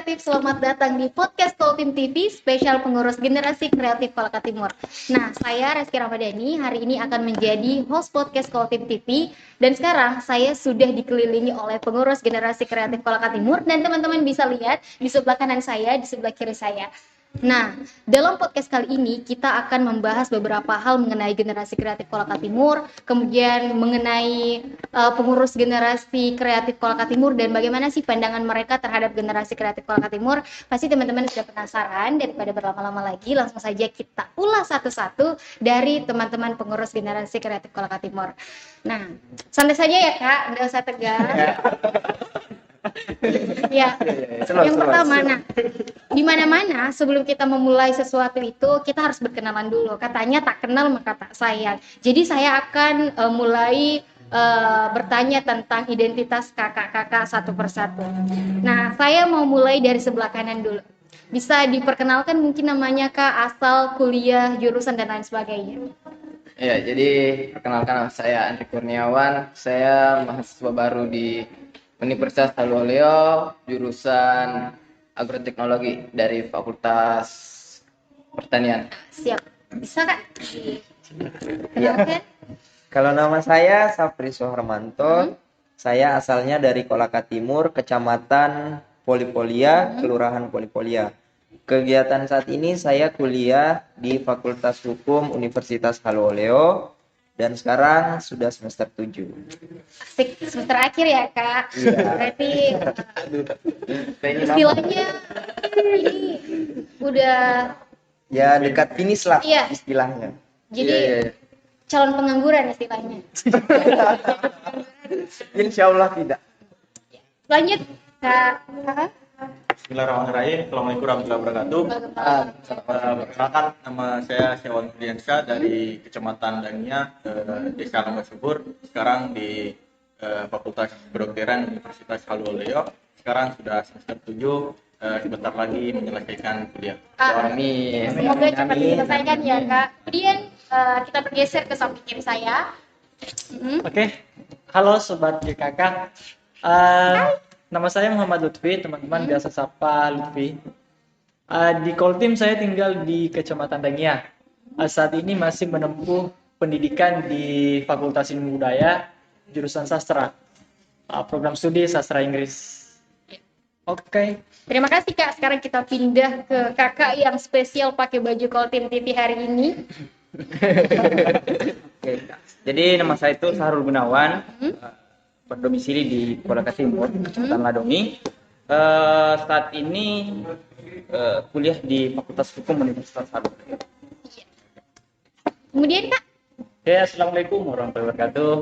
Kreatif, selamat datang di podcast Koltim TV spesial pengurus generasi kreatif Kolaka Timur. Nah, saya Reski Ramadhani hari ini akan menjadi host podcast Koltim TV dan sekarang saya sudah dikelilingi oleh pengurus generasi kreatif Kolaka Timur dan teman-teman bisa lihat di sebelah kanan saya, di sebelah kiri saya. Nah, dalam podcast kali ini kita akan membahas beberapa hal mengenai generasi kreatif Kolaka Timur, kemudian mengenai pengurus generasi kreatif Kolaka Timur dan bagaimana sih pandangan mereka terhadap generasi kreatif Kolaka Timur. Pasti teman-teman sudah penasaran, daripada berlama-lama lagi langsung saja kita ulas satu-satu dari teman-teman pengurus generasi kreatif Kolaka Timur. Nah, santai saja ya Kak, nggak usah tegang. Ya, yang pertama, nah, di mana-mana sebelum kita memulai sesuatu itu kita harus berkenalan dulu. Katanya tak kenal maka tak sayang. Jadi saya akan mulai bertanya tentang identitas kakak-kakak satu persatu. Nah, saya mau mulai dari sebelah kanan dulu. Bisa diperkenalkan mungkin namanya Kak, asal, kuliah, jurusan dan lain sebagainya. Ya, jadi perkenalkan saya Andri Kurniawan. Saya mahasiswa baru di Universitas Haloleo, jurusan agroteknologi dari Fakultas Pertanian. Siap. Bisa Kak? Ya. Kalau nama saya Safri Soharmanto, saya asalnya dari Kolaka Timur, Kecamatan Polipolia, Kelurahan Polipolia. Kegiatan saat ini saya kuliah di Fakultas Hukum Universitas Haloleo dan sekarang sudah semester 7. Asik, semester akhir ya Kak. Iya. Berarti istilahnya ini udah Ya dekat finish lah Iya. istilahnya. jadi Iya. calon pengangguran istilahnya. Insya Allah tidak. Lanjut Kak. Bismillahirrahmanirrahim. Assalamualaikum warahmatullahi wabarakatuh. Perkenalkan, nama saya Syawan Friansyah dari Kecamatan Dania, Desa Lambat Subur. Sekarang di Fakultas Kedokteran Universitas Haloleo. Sekarang sudah semester 7. Sebentar lagi menyelesaikan kuliah. Amin. Semoga cepat diselesaikan ya Kak. Kemudian kita bergeser ke samping kiri saya. Oke, halo Sobat GKK. Nama saya Muhammad Lutfi, teman-teman biasa sapa Lutfi. Di Koltim saya tinggal di Kecamatan Dangia. Saat ini masih menempuh pendidikan di Fakultas Ilmu Budaya, jurusan sastra. Program studi sastra Inggris. Oke. Terima kasih Kak. Sekarang kita pindah ke kakak yang spesial pakai baju Koltim TV hari ini. Oke. Jadi nama saya itu Sahrul Gunawan, berdomisili di Kolaka Timur, Kecamatan Ladongi. Saat ini kuliah di Fakultas Hukum Universitas Haloleo. Kemudian Kak. Oke, assalamualaikum warahmatullahi wabarakatuh.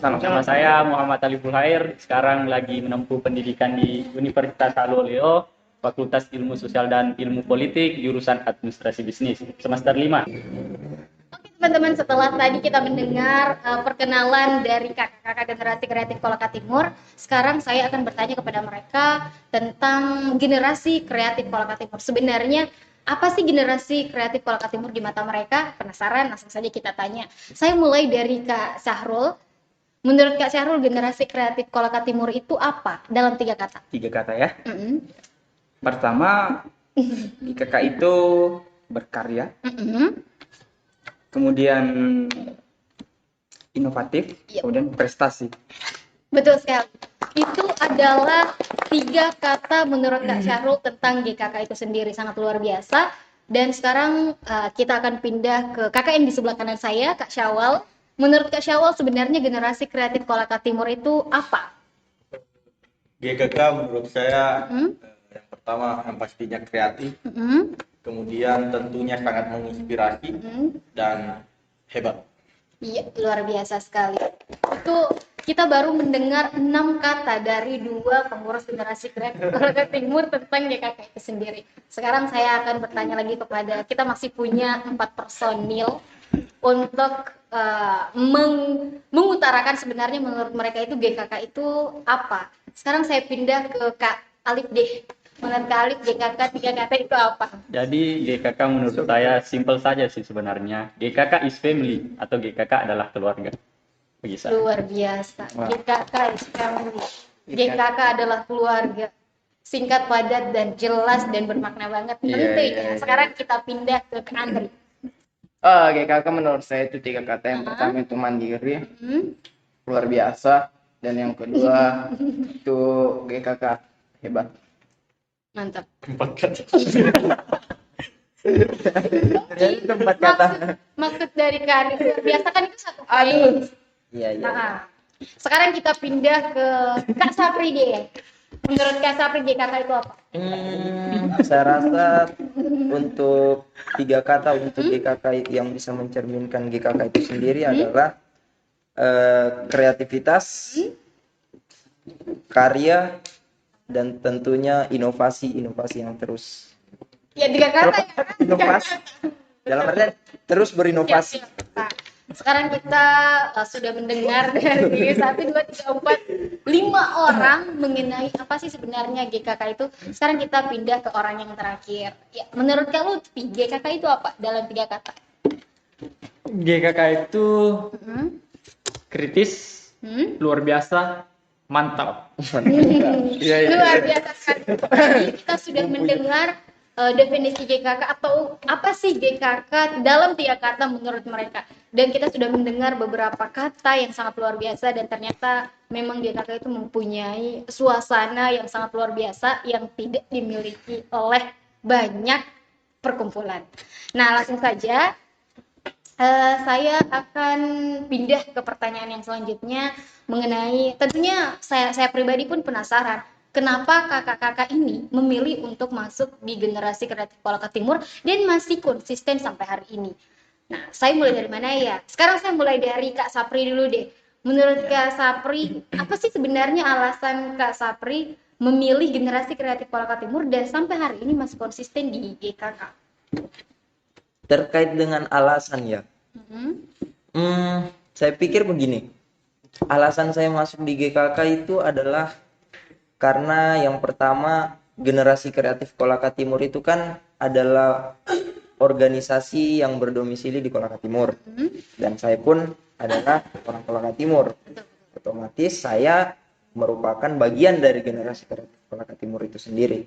Sama saya Muhammad Aliful Hair, sekarang lagi menempuh pendidikan di Universitas Haloleo, Fakultas Ilmu Sosial dan Ilmu Politik, jurusan Administrasi Bisnis, semester 5. Oke teman-teman, setelah tadi kita mendengar perkenalan dari kakak-kakak generasi kreatif Kolaka Timur, sekarang saya akan bertanya kepada mereka tentang generasi kreatif Kolaka Timur. Sebenarnya apa sih generasi kreatif Kolaka Timur di mata mereka? Penasaran? Langsung saja kita tanya. Saya mulai dari Kak Syahrul. Menurut Kak Syahrul, generasi kreatif Kolaka Timur itu apa? Dalam 3 kata. 3 kata ya. Pertama, GKK itu berkarya, kemudian inovatif, kemudian prestasi. Betul sekali. Itu adalah 3 kata menurut Kak Syahrul tentang GKK itu sendiri, sangat luar biasa. Dan sekarang kita akan pindah ke kakak yang di sebelah kanan saya, Kak Syawal. Menurut Kak Syawal, sebenarnya generasi kreatif Kolaka Timur itu apa? GKK menurut saya yang pertama yang pastinya kreatif, kemudian tentunya sangat menginspirasi dan hebat. Iya, luar biasa sekali. Itu kita baru mendengar 6 kata dari 2 pengurus generasi kreatif Kolaka Timur tentang GKK itu sendiri. Sekarang saya akan bertanya lagi kepada, kita masih punya 4 personil untuk mengutarakan sebenarnya menurut mereka itu GKK itu apa. Sekarang saya pindah ke Kak Alif deh. Menurut Kak Alif, GKK 3 kata itu apa? Jadi GKK menurut saya simple saja sih sebenarnya. GKK is family atau GKK adalah keluarga. Bisa. Luar biasa. Wah. GKK is family. GKK adalah keluarga. singkat, padat, dan jelas dan bermakna banget. Iya, Penting. iya. Sekarang kita pindah ke Andri. GKK menurut saya itu 3 kata. Yang pertama itu mandiri, luar biasa, dan yang kedua itu GKK hebat. Mantap. 4 kata. Jadi tempat kata. Maksud dari karir luar biasa kan itu satu phrase. Iya, iya. Nah, sekarang kita pindah ke Kak Sapri deh. Menurut Kak Sapri GKK itu apa? Saya rasa untuk 3 kata untuk GKK yang bisa mencerminkan GKK itu sendiri adalah kreativitas, karya, dan tentunya inovasi yang terus Ya 3 kata ya. inovasi dalam artian terus berinovasi. Siap, siap. Nah, sekarang kita sudah mendengar dari 1, 2, 3, 4, 5 orang mengenai apa sih sebenarnya GKK itu. Sekarang kita pindah ke orang yang terakhir. Ya, menurut kamu GKK itu apa dalam 3 kata? GKK itu kritis, Hmm? luar biasa, mantap. Luar biasa sekali. Tadi kita sudah mendengar definisi GKK atau apa sih GKK dalam 3 kata menurut mereka. Dan kita sudah mendengar beberapa kata yang sangat luar biasa dan ternyata memang GKK itu mempunyai suasana yang sangat luar biasa yang tidak dimiliki oleh banyak perkumpulan. Nah, langsung saja saya akan pindah ke pertanyaan yang selanjutnya mengenai tentunya saya pribadi pun penasaran kenapa kakak-kakak ini memilih untuk masuk di generasi kreatif Kolaka Timur dan masih konsisten sampai hari ini. Nah, saya mulai dari mana ya? Sekarang saya mulai dari Kak Sapri dulu deh. Menurut Kak Sapri, apa sih sebenarnya alasan Kak Sapri memilih generasi kreatif Kolaka Timur dan sampai hari ini masih konsisten di GKK? Terkait dengan alasan ya, saya pikir begini, alasan saya masuk di GKK itu adalah karena yang pertama generasi kreatif Kolaka Timur itu kan adalah organisasi yang berdomisili di Kolaka Timur dan saya pun adalah orang Kolaka Timur. Otomatis saya merupakan bagian dari generasi kreatif Kolaka Timur itu sendiri.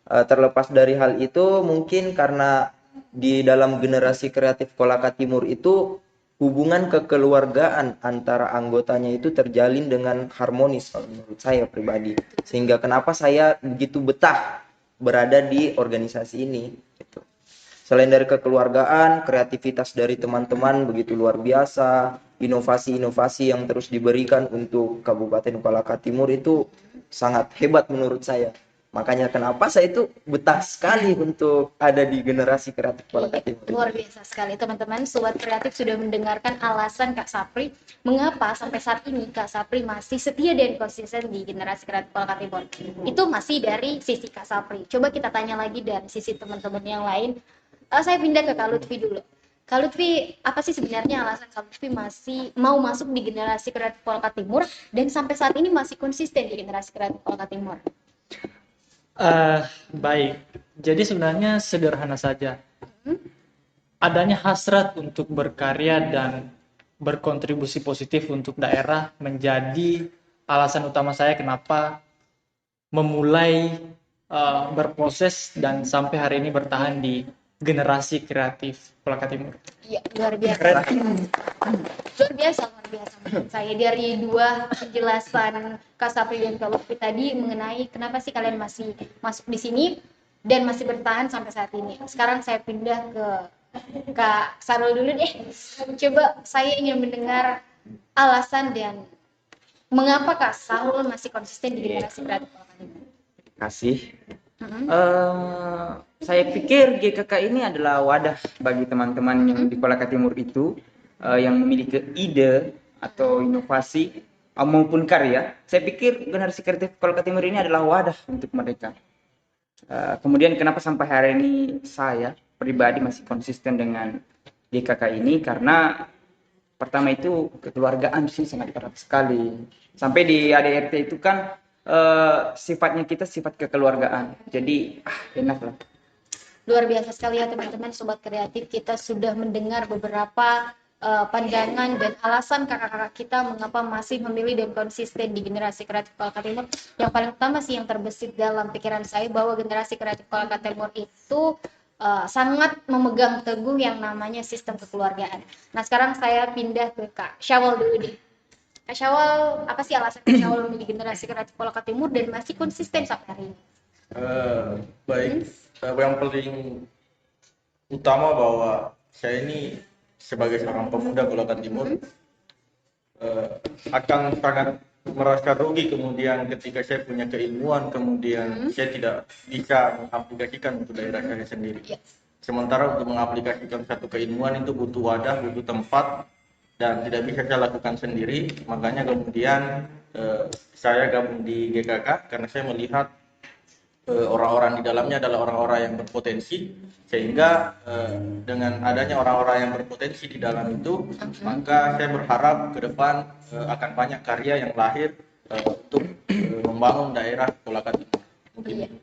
Terlepas dari hal itu, mungkin karena di dalam generasi kreatif Kolaka Timur itu hubungan kekeluargaan antara anggotanya itu terjalin dengan harmonis kalau menurut saya pribadi. Sehingga kenapa saya begitu betah berada di organisasi ini gitu. Selain dari kekeluargaan, kreativitas dari teman-teman begitu luar biasa, inovasi-inovasi yang terus diberikan untuk Kabupaten Kolaka Timur itu sangat hebat menurut saya. Makanya kenapa saya itu betah sekali untuk ada di generasi kreatif Kolaka Timur. Luar biasa sekali teman-teman. Sobat Kreatif sudah mendengarkan alasan Kak Sapri mengapa sampai saat ini Kak Sapri masih setia dan konsisten di generasi kreatif Kolaka Timur. Itu masih dari sisi Kak Sapri. Coba kita tanya lagi dari sisi teman-teman yang lain. Saya pindah ke Kak Lutfi dulu. Kak Lutfi, apa sih sebenarnya alasan Kak Lutfi masih mau masuk di generasi kreatif Kolaka Timur dan sampai saat ini masih konsisten di generasi kreatif Kolaka Timur? Baik, jadi sebenarnya sederhana saja. Adanya hasrat untuk berkarya dan berkontribusi positif untuk daerah menjadi alasan utama saya kenapa memulai berproses dan sampai hari ini bertahan di generasi kreatif Kolaka Timur. Iya, luar biasa. Luar biasa menurut saya. Dari 2 penjelasan Kak Sapri dan Kak Lutfi tadi mengenai kenapa sih kalian masih masuk di sini dan masih bertahan sampai saat ini. Sekarang saya pindah ke Kak Sarul dulu deh. Coba saya ingin mendengar alasan dan mengapa Kak Sarul masih konsisten di generasi kreatif Kolaka Timur. Kasih. Saya pikir GKK ini adalah wadah bagi teman-teman yang di Kolaka Timur itu yang memiliki ide atau inovasi maupun karya. Saya pikir generasi kreatif Kolaka Timur ini adalah wadah untuk mereka. Kemudian kenapa sampai hari ini saya pribadi masih konsisten dengan GKK ini, karena pertama itu kekeluargaan sih sangat erat sekali. Sampai di ADRT itu kan sifatnya kita sifat kekeluargaan, jadi enak lah. Luar biasa sekali ya teman-teman Sobat Kreatif, kita sudah mendengar beberapa pandangan dan alasan kakak-kakak kita mengapa masih memilih dan konsisten di generasi kreatif Kolaka Timur. Yang paling utama sih yang terbesit dalam pikiran saya bahwa generasi kreatif Kolaka Timur itu sangat memegang teguh yang namanya sistem kekeluargaan. Nah sekarang saya pindah ke Kak Syawal dulu deh. Kak Syawal, apa sih alasan Kak Syawal memilih generasi kreatif Kolaka Timur dan masih konsisten sampai hari ini? Baik, yang paling utama bahwa saya ini sebagai seorang pemuda Kolaka Timur akan sangat merasa rugi kemudian ketika saya punya keilmuan kemudian saya tidak bisa mengaplikasikan untuk daerah saya sendiri. Sementara untuk mengaplikasikan satu keilmuan itu butuh wadah, butuh tempat dan tidak bisa saya lakukan sendiri. Makanya kemudian saya gabung di GKK karena saya melihat orang-orang di dalamnya adalah orang-orang yang berpotensi, sehingga dengan adanya orang-orang yang berpotensi di dalam itu, maka saya berharap ke depan akan banyak karya yang lahir untuk membangun daerah Kolaka Timur. Mungkin.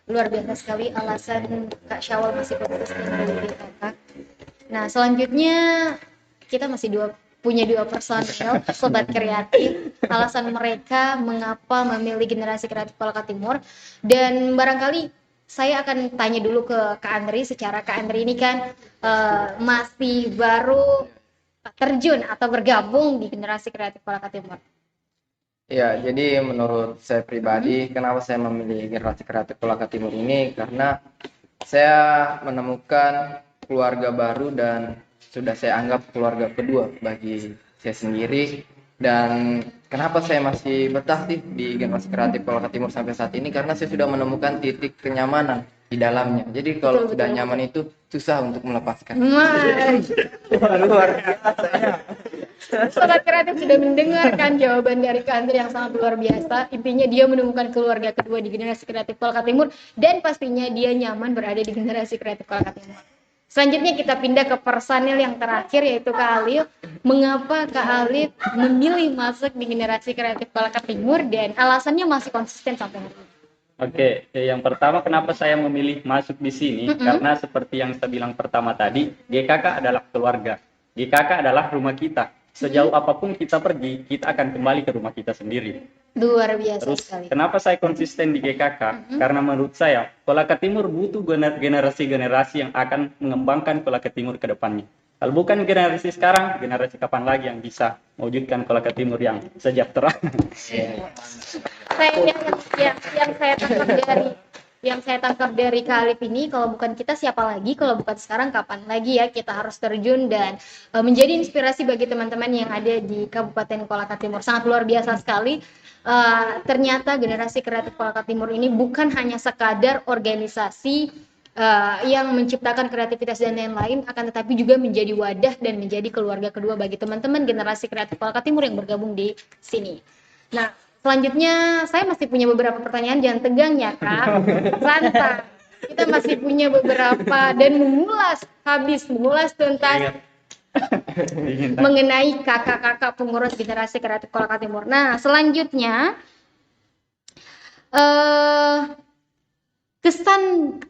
Luar biasa sekali alasan Kak Syawal masih konsisten di GKK. Nah selanjutnya kita masih punya dua personil sobat kreatif, alasan mereka mengapa memilih generasi kreatif Kolaka Timur. Dan barangkali saya akan tanya dulu ke Kak Andri. Secara Kak Andri ini kan masih baru terjun atau bergabung di generasi kreatif Kolaka Timur. Ya, jadi menurut saya pribadi, kenapa saya memilih generasi kreatif Kolaka Timur ini, karena saya menemukan keluarga baru dan sudah saya anggap keluarga kedua bagi saya sendiri. Dan kenapa saya masih betah sih di generasi kreatif Kolaka Timur sampai saat ini, karena saya sudah menemukan titik kenyamanan di dalamnya. Jadi kalau sudah nyaman itu susah untuk melepaskan. Luar biasa ya. Sobat kreatif sudah mendengarkan jawaban dari Kak Andri yang sangat luar biasa. Intinya dia menemukan keluarga kedua di generasi kreatif Kolaka Timur dan pastinya dia nyaman berada di generasi kreatif Kolaka Timur. Selanjutnya kita pindah ke personil yang terakhir yaitu Kak Alif. Mengapa Kak Alif memilih masuk di generasi kreatif Kolaka Timur dan alasannya masih konsisten sampai hari ini? Oke, yang pertama kenapa saya memilih masuk di sini? Karena seperti yang saya bilang pertama tadi, GKK adalah keluarga. GKK adalah rumah kita. Sejauh apapun kita pergi, kita akan kembali ke rumah kita sendiri. Luar biasa Terus, sekali. kenapa saya konsisten di GKK? Karena menurut saya, Kolaka Timur butuh generasi-generasi yang akan mengembangkan Kolaka Timur ke depannya. Kalau bukan generasi sekarang, generasi kapan lagi yang bisa mewujudkan Kolaka Timur yang sejahtera? Yang saya tangkap dari Kak Alif ini, kalau bukan kita siapa lagi, kalau bukan sekarang kapan lagi ya kita harus terjun dan menjadi inspirasi bagi teman-teman yang ada di Kabupaten Kolaka Timur. Sangat luar biasa sekali. Ternyata generasi kreatif Kolaka Timur ini bukan hanya sekadar organisasi yang menciptakan kreativitas dan lain-lain, akan tetapi juga menjadi wadah dan menjadi keluarga kedua bagi teman-teman generasi kreatif Kolaka Timur yang bergabung di sini. Nah, selanjutnya saya masih punya beberapa pertanyaan, jangan tegang ya Kak, santai. Kita masih punya beberapa dan mengulas tentang mengenai kakak-kakak pengurus generasi kreatif Kolaka Timur. Nah, selanjutnya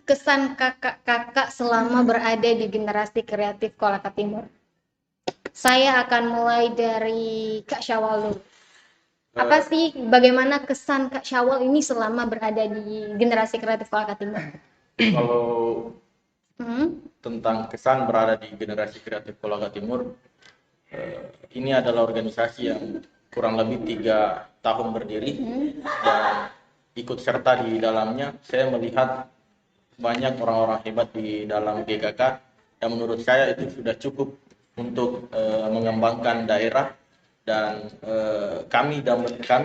kesan kakak-kakak selama berada di generasi kreatif Kolaka Timur. Saya akan mulai dari Kak Syawal dulu. Apa sih, bagaimana kesan Kak Syawal ini selama berada di generasi kreatif Kolaka Timur? Kalau tentang kesan berada di generasi kreatif Kolaka Timur, ini adalah organisasi yang kurang lebih 3 tahun berdiri dan ikut serta di dalamnya. Saya melihat banyak orang-orang hebat di dalam GKK yang menurut saya itu sudah cukup untuk mengembangkan daerah. Dan kami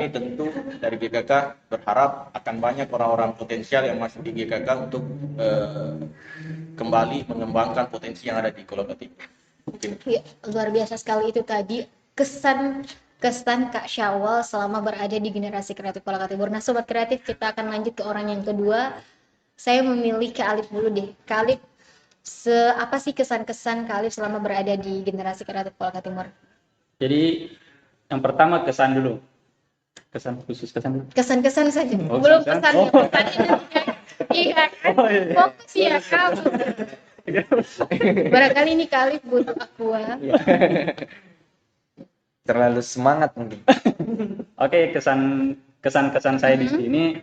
tentu dari GKK berharap akan banyak orang-orang potensial yang masuk di GKK untuk kembali mengembangkan potensi yang ada di Kolaka Timur. Ya, luar biasa sekali itu tadi kesan Kak Syawal selama berada di generasi kreatif Kolaka Timur. Nah, sobat kreatif, kita akan lanjut ke orang yang kedua. Saya memilih Kak Alif dulu deh. Kak Alif, apa sih kesan-kesan Kak Alif selama berada di generasi kreatif Kolaka Timur? Jadi yang pertama kesan dulu. Kesan-kesan saja. Oh, Belum kesan. kesannya. Iya kan? Fokus ya kamu. Barangkali ini kali butuh aqua. Terlalu semangat mungkin. Oke, kesan saya di sini,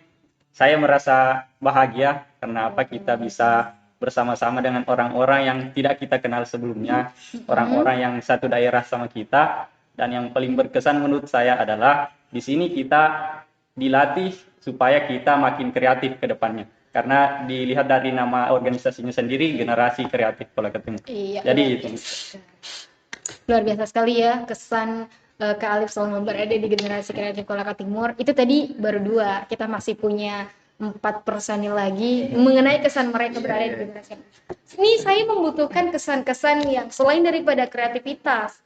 saya merasa bahagia karena apa kita bisa bersama-sama dengan orang-orang yang tidak kita kenal sebelumnya, orang-orang yang satu daerah sama kita, dan yang paling berkesan menurut saya adalah di sini kita dilatih supaya kita makin kreatif ke depannya. Karena dilihat dari nama organisasinya sendiri, Generasi Kreatif Kolaka Timur. Iya. Jadi itu. Luar biasa sekali ya kesan Kak Alif selama berada di Generasi Kreatif Kolaka Timur. Itu tadi baru 2, kita masih punya 4 personil lagi mengenai kesan mereka berada di generasi. Ini saya membutuhkan kesan-kesan yang selain daripada kreativitas.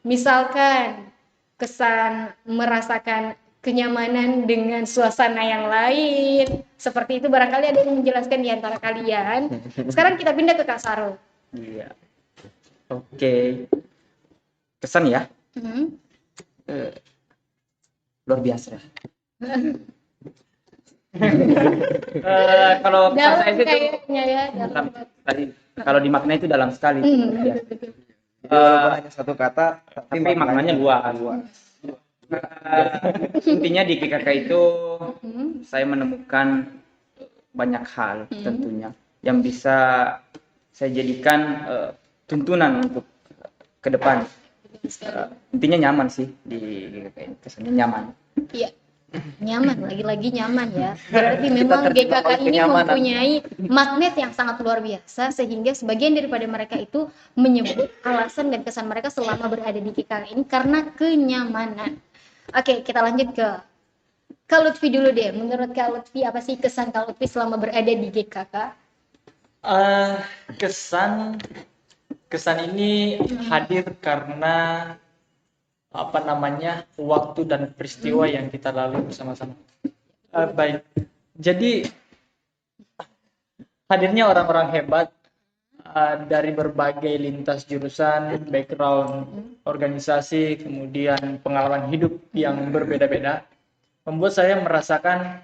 Misalkan kesan merasakan kenyamanan dengan suasana yang lain. Seperti itu barangkali ada yang menjelaskan di antara kalian. Sekarang kita pindah ke Kak Sarul. Iya. Oke. Kesan ya. Luar biasa. Kalau kesan Dalam saya itu kayaknya ya. dalam sekali. Kalau dimaknai itu dalam sekali. Ya. Walaupun hanya satu kata, Tapi maknanya luas. Intinya di GKK itu saya menemukan banyak hal tentunya yang bisa saya jadikan tuntunan untuk ke depan. Intinya nyaman sih di GKK ini, kesannya nyaman. Iya. Nyaman, lagi-lagi nyaman ya. Berarti memang terjebak GKK oleh ini kenyamanan. mempunyai magnet yang sangat luar biasa sehingga sebagian daripada mereka itu menyebut alasan dan kesan mereka selama berada di GKK ini karena kenyamanan. Oke, kita lanjut ke Kak Lutfi dulu deh. Menurut Kak Lutfi apa sih kesan Kak Lutfi selama berada di GKK? Kesan ini hadir karena waktu dan peristiwa yang kita lalui bersama-sama. Baik, jadi hadirnya orang-orang hebat dari berbagai lintas jurusan, background organisasi, kemudian pengalaman hidup yang berbeda-beda, membuat saya merasakan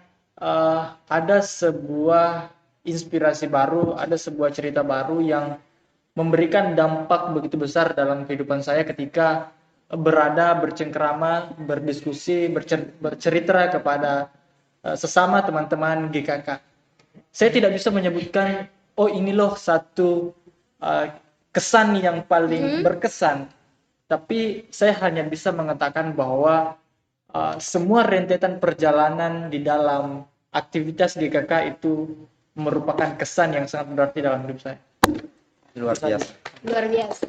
ada sebuah inspirasi baru, ada sebuah cerita baru yang memberikan dampak begitu besar dalam kehidupan saya ketika berada, bercengkrama, berdiskusi, bercerita kepada sesama teman-teman GKK. Saya tidak bisa menyebutkan, oh ini loh satu kesan yang paling berkesan, tapi saya hanya bisa mengatakan bahwa semua rentetan perjalanan di dalam aktivitas GKK itu merupakan kesan yang sangat berarti dalam hidup saya. luar biasa. Luar biasa.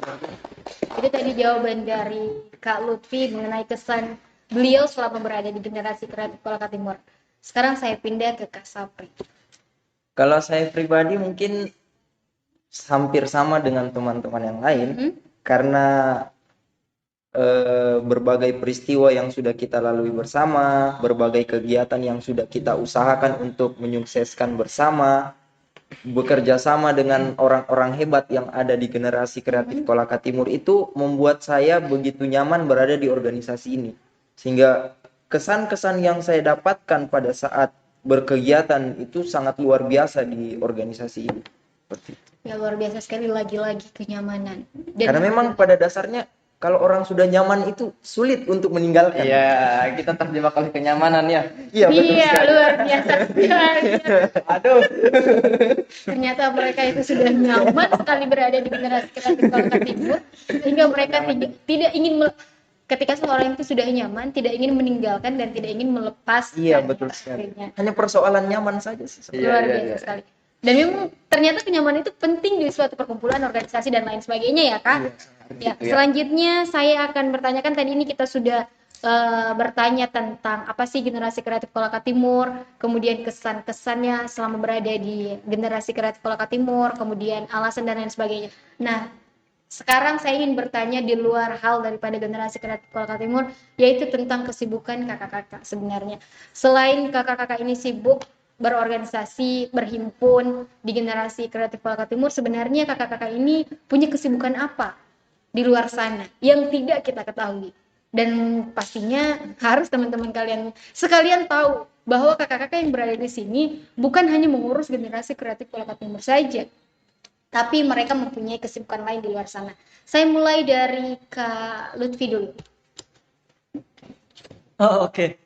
Itu tadi jawaban dari Kak Lutfi mengenai kesan beliau selama berada di Generasi Kreatif Kolaka Timur. Sekarang saya pindah ke Kak Sapri. Kalau saya pribadi mungkin hampir sama dengan teman-teman yang lain, karena berbagai peristiwa yang sudah kita lalui bersama, berbagai kegiatan yang sudah kita usahakan untuk menyukseskan bersama, bekerja sama dengan orang-orang hebat yang ada di Generasi Kreatif Kolaka Timur itu membuat saya begitu nyaman berada di organisasi ini. Sehingga kesan-kesan yang saya dapatkan pada saat berkegiatan itu sangat luar biasa di organisasi ini. Seperti itu. Ya luar biasa sekali, lagi-lagi kenyamanan. Karena memang pada dasarnya kalau orang sudah nyaman itu sulit untuk meninggalkan. Iya, kita terjebak oleh kenyamanan ya. Iya, betul Iya, sekali. luar biasa sekali. Aduh. Ternyata mereka itu sudah nyaman sekali berada di Generasi Kreatif Kolaka Timur sehingga mereka tidak ingin ketika seorang itu sudah nyaman, tidak ingin meninggalkan dan tidak ingin melepas. Iya, betul sekali. akhirnya. Hanya persoalan nyaman saja sih. Luar biasa sekali. Dan memang ternyata kenyamanan itu penting di suatu perkumpulan, organisasi dan lain sebagainya ya Kak. Ya, selanjutnya saya akan bertanyakan, tadi ini kita sudah bertanya tentang apa sih Generasi Kreatif Kolaka Timur, kemudian kesan-kesannya selama berada di Generasi Kreatif Kolaka Timur, kemudian alasan dan lain sebagainya. Nah, sekarang saya ingin bertanya di luar hal daripada Generasi Kreatif Kolaka Timur, yaitu tentang kesibukan kakak-kakak sebenarnya. Selain kakak-kakak ini sibuk berorganisasi, berhimpun di Generasi Kreatif Kolaka Timur, sebenarnya kakak-kakak ini punya kesibukan apa di luar sana yang tidak kita ketahui? Dan pastinya harus teman-teman kalian sekalian tahu bahwa kakak-kakak yang berada di sini bukan hanya mengurus Generasi Kreatif Kolaka Timur saja, tapi mereka mempunyai kesibukan lain di luar sana. Saya mulai dari Kak Lutfi dulu. Oh, oke.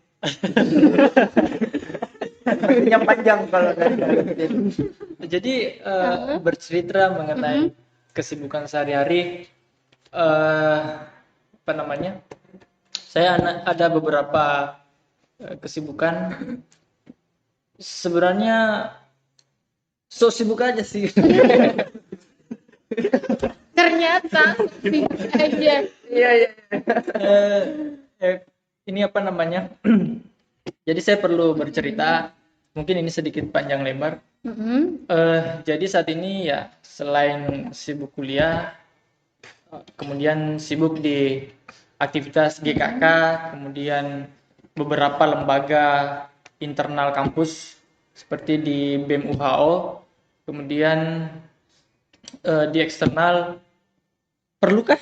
Sepertinya panjang kalau dari Jadi bercerita mengenai kesibukan sehari-hari, apa namanya? Saya ada beberapa kesibukan. Sebenarnya so sibuk aja sih. Ternyata sibuk aja. Ini apa namanya? Jadi saya perlu bercerita. Mungkin ini sedikit panjang lebar. Jadi saat ini ya selain sibuk kuliah, kemudian sibuk di aktivitas GKK, kemudian beberapa lembaga internal kampus seperti di BEM UHO, kemudian di eksternal. Perlukah?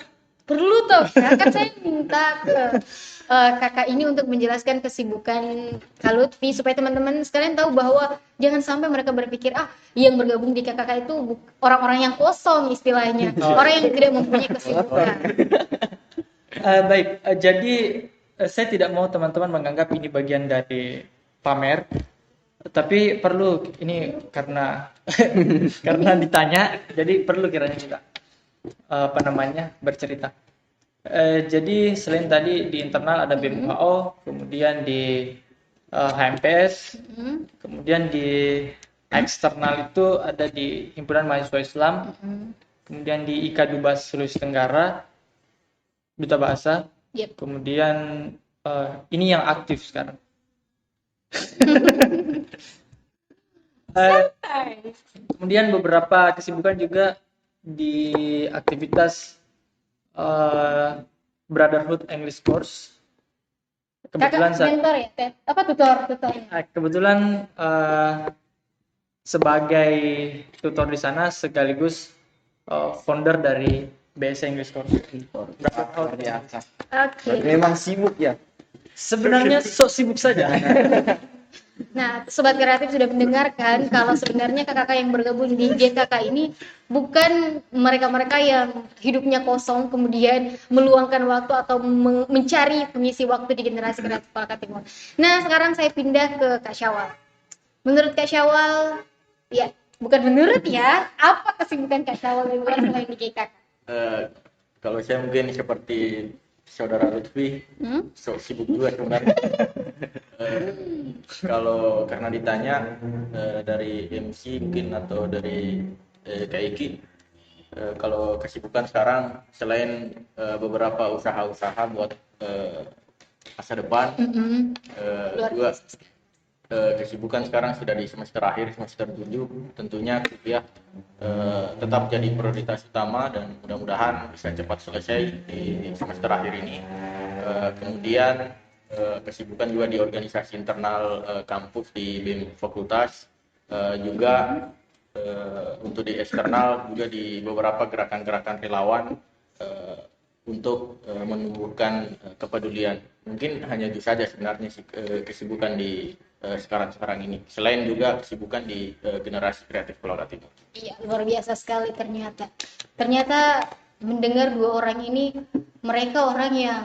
Perlu toh, kan saya minta ke kakak ini untuk menjelaskan kesibukan Kak Lutfi supaya teman-teman sekalian tahu bahwa jangan sampai mereka berpikir yang bergabung di KKK itu orang-orang yang kosong istilahnya, orang yang tidak mempunyai kesibukan. Baik, jadi saya tidak mau teman-teman menganggap ini bagian dari pamer, tapi perlu ini karena karena ditanya, jadi perlu kiranya kita apa namanya bercerita. Jadi selain tadi di internal ada BEM UHO, kemudian di HMPS, kemudian di eksternal itu ada di Himpunan Mahasiswa Islam, kemudian di IKA Dubas Sulawesi Tenggara, Duta Bahasa, kemudian ini yang aktif sekarang. Kemudian beberapa kesibukan juga di aktivitas Brotherhood English Course. Kebetulan Kakak mentor ya, Teh? Apa tutor? kebetulan sebagai tutor di sana sekaligus founder dari BSC English Course. Luar biasa. Oke. memang sibuk ya. Sebenarnya sok sibuk saja. Nah, Sobat Kreatif sudah mendengarkan kalau sebenarnya kakak yang bergabung di GKK ini bukan mereka-mereka yang hidupnya kosong kemudian meluangkan waktu atau mencari pengisi waktu di generasi kreatif Palaka Timur. Nah, sekarang saya pindah ke Kak Syawal. Menurut Kak Syawal, ya bukan menurut ya, apa kesibukan Kak Syawal di luar selain di GKK? Kalau saya mungkin seperti saudara Lutfi, sok sibuk juga sebenarnya. Kalau karena ditanya dari MC mungkin atau dari Kak Iki, kalau kesibukan sekarang selain beberapa usaha-usaha buat masa depan, juga kesibukan sekarang sudah di semester akhir, semester 7, tentunya kuliah tetap jadi prioritas utama dan mudah-mudahan bisa cepat selesai di semester akhir ini. Kemudian kesibukan juga di organisasi internal kampus di BEM Fakultas, juga untuk di eksternal juga di beberapa gerakan-gerakan relawan untuk menumbuhkan kepedulian. Mungkin hanya itu saja sebenarnya kesibukan di sekarang ini. Selain juga kesibukan di generasi kreatif Palaka Timur. Iya, luar biasa sekali ternyata. Ternyata mendengar dua orang ini, mereka orang yang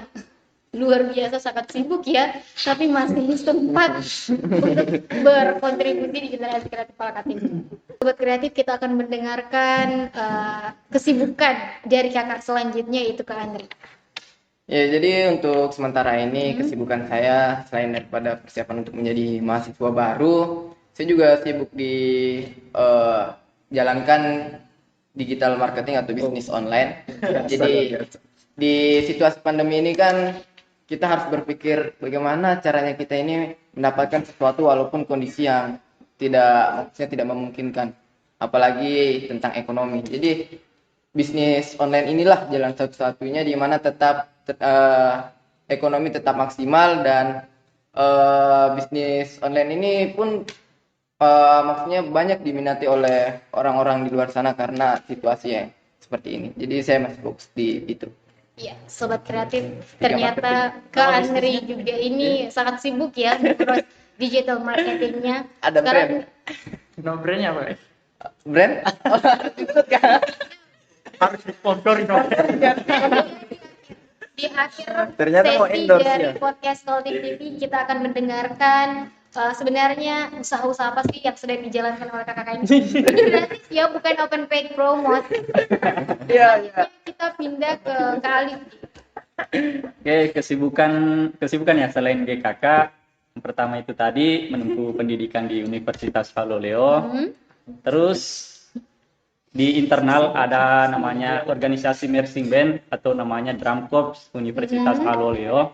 luar biasa sangat sibuk ya, tapi masih sempat untuk berkontribusi di generasi kreatif Palaka Timur. Sobat Kreatif, kita akan mendengarkan kesibukan dari kakak selanjutnya, yaitu Kak Andri. Ya, jadi untuk sementara ini kesibukan saya selain daripada persiapan untuk menjadi mahasiswa baru, saya juga sibuk di jalankan digital marketing atau bisnis online. Jadi di situasi pandemi ini kan kita harus berpikir bagaimana caranya kita ini mendapatkan sesuatu walaupun kondisi yang tidak memungkinkan, apalagi tentang ekonomi. Jadi bisnis online inilah jalan satu-satunya di mana tetap ekonomi tetap maksimal dan bisnis online ini pun maksudnya banyak diminati oleh orang-orang di luar sana karena situasi yang seperti ini. Jadi saya masih fokus di itu. Iya, Sobat Kreatif, ternyata Kak Andri juga ini sangat sibuk ya mengurus digital marketingnya. Ada Sekarang brand. No brandnya apa? Brand? Oh, harus disebut kan? Harus disponsori dong. Di akhir Ternyata mau sesi endorse dari ya. podcast Talking TV kita akan mendengarkan sebenarnya usaha-usaha apa sih yang sedang dijalankan oleh kakak ini. Ini gratis ya, bukan open paid promote. Iya, iya. Kita pindah ke Kali. Oke, kesibukan ya selain GKK. Yang pertama itu tadi menempuh pendidikan di Universitas Paloleo. Terus di internal ada namanya organisasi marching band atau namanya drum corps Universitas Paloleo.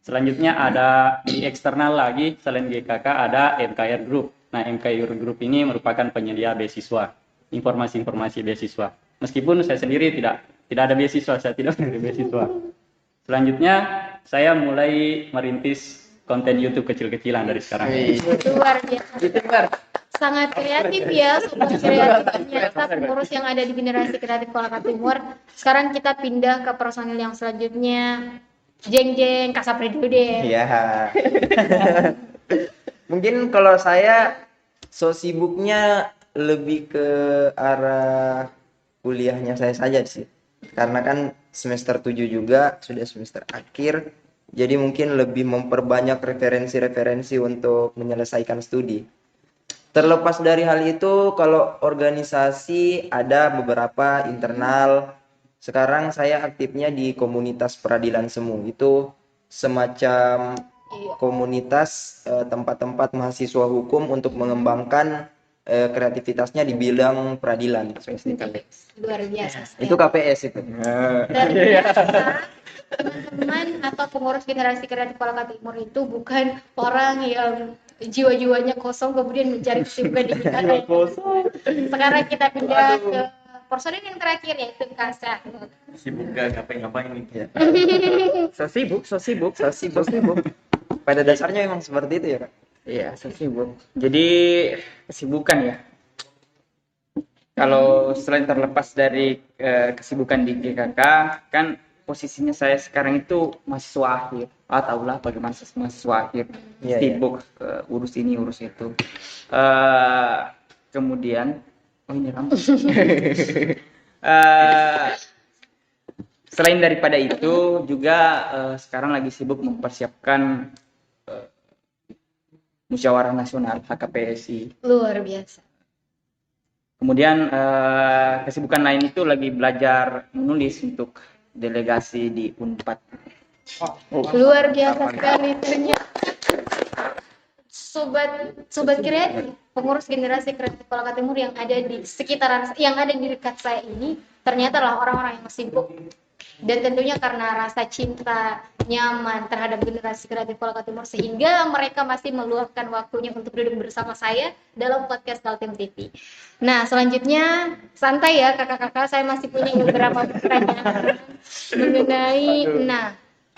Selanjutnya ada di eksternal lagi selain GKK ada MKR Group. Nah, MKR Group ini merupakan penyedia beasiswa, informasi-informasi beasiswa. Meskipun saya sendiri tidak ada beasiswa, saya tidak menerima beasiswa. Selanjutnya saya mulai merintis konten YouTube kecil-kecilan dari sekarang. Luar biasa. Itu benar. Sangat kreatif ya, sobat kreatif. Ternyata pengurus yang ada di generasi kreatif Kolaka Timur. Sekarang kita pindah ke personil yang selanjutnya. Jeng Kasapri dulu deh. Iya. Mungkin kalau saya so sibuknya lebih ke arah kuliahnya saya saja sih. Karena kan semester 7 juga, sudah semester akhir. Jadi mungkin lebih memperbanyak referensi-referensi untuk menyelesaikan studi. Terlepas dari hal itu, kalau organisasi ada beberapa internal. Sekarang saya aktifnya di komunitas peradilan semu. Itu semacam komunitas tempat-tempat mahasiswa hukum untuk mengembangkan kreativitasnya di bidang peradilan. Luar biasa. Itu KPS itu. Ternyata teman-teman atau pengurus generasi kreatif Kolaka Timur itu bukan orang yang jiwa-jiwanya kosong kemudian mencari kesibukan di kita. Sekarang kita pindah ke personil yang terakhir yaitu Kasa. Sibuk gak ngapain-ngapain nih. Ya. So sibuk. Pada dasarnya emang seperti itu ya, Kak? Iya, saya sibuk. Jadi kesibukan ya. Kalau selain terlepas dari kesibukan di GKK, kan posisinya saya sekarang itu mahasiswa akhir. Tahulah bagaimana mahasiswa akhir. Iya, Sibuk urus ini, urus itu. Kemudian, ini rambut. Selain daripada itu, juga sekarang lagi sibuk mempersiapkan musyawarah nasional HKPSI. Luar biasa. Kemudian kesibukan lain itu lagi belajar menulis untuk delegasi di Unpad. Luar biasa sekali ternyata. Sobat kreatif, pengurus generasi kreatif Kolaka Timur yang ada di sekitaran, yang ada di dekat saya ini, ternyata adalah orang-orang yang sibuk. Dan tentunya karena rasa cinta, nyaman terhadap generasi kreatif Kolaka Timur, sehingga mereka masih meluangkan waktunya untuk duduk bersama saya dalam podcast Kaltim TV. Nah, selanjutnya santai ya kakak-kakak, saya masih punya beberapa pertanyaan mengenai,